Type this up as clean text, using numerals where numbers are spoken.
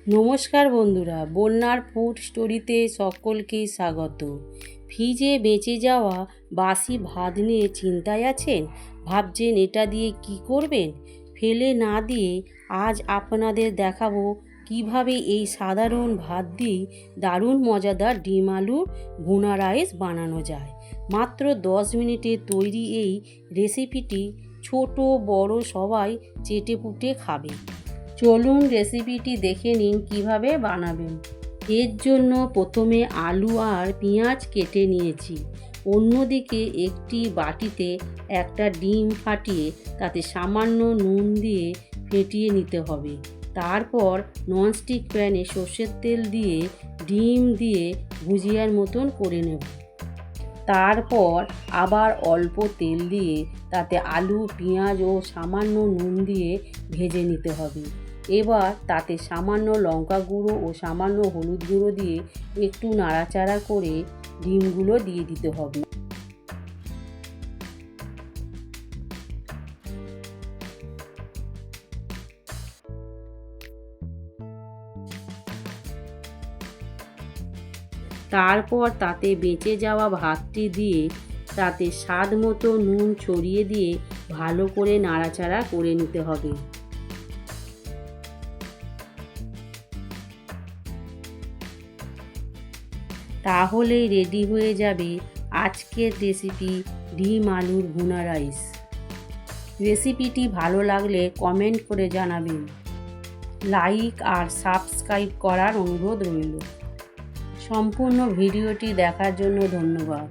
নমস্কার বন্ধুরা, বন্যার ফুড স্টোরিতে সকলকে স্বাগত। ফ্রিজে বেঁচে যাওয়া বাসি ভাত নিয়ে চিন্তায় আছেন? ভাবছেন এটা দিয়ে কি করবেন? ফেলে না দিয়ে আজ আপনাদের দেখাবো কিভাবে এই সাধারণ ভাত দিয়ে দারুণ মজাদার ডিম আলুর ভুনা রাইস বানানো যায়। মাত্র 10 মিনিটে তৈরি এই রেসিপিটি ছোট বড় সবাই চেটেপুটে খাবে। চলুন রেসিপিটি দেখে নিন কিভাবে বানাবেন। এর জন্য প্রথমে আলু আর পেঁয়াজ কেটে নিয়েছি। অন্যদিকে একটি বাটিতে একটা ডিম ফাটিয়ে তাতে সামান্য নুন দিয়ে ফেটিয়ে নিতে হবে। তারপর ননস্টিক প্যানে সর্ষের তেল দিয়ে ডিম দিয়ে ভুজিয়ার মতন করে নেব। তারপর আবার অল্প তেল দিয়ে তাতে আলু পেঁয়াজ ও সামান্য নুন দিয়ে ভেজে নিতে হবে। এবার তাতে সামান্য লঙ্কা গুঁড়ো ও সামান্য হলুদ গুঁড়ো দিয়ে একটু নাড়াচাড়া করে ডিমগুলো দিয়ে দিতে হবে। তারপর তাতে বেঁচে যাওয়া ভাতটি দিয়ে তাতে স্বাদ মতো নুন ছড়িয়ে দিয়ে ভালো করে নাড়াচাড়া করে নিতে হবে। তাহলেই রেডি হয়ে যাবে আজকের রেসিপি ডিম আলুর ভুনা রাইস। রেসিপিটি ভালো লাগলে কমেন্ট করে জানাবেন। লাইক আর সাবস্ক্রাইব করার অনুরোধ রইল। সম্পূর্ণ ভিডিওটি দেখার জন্য ধন্যবাদ।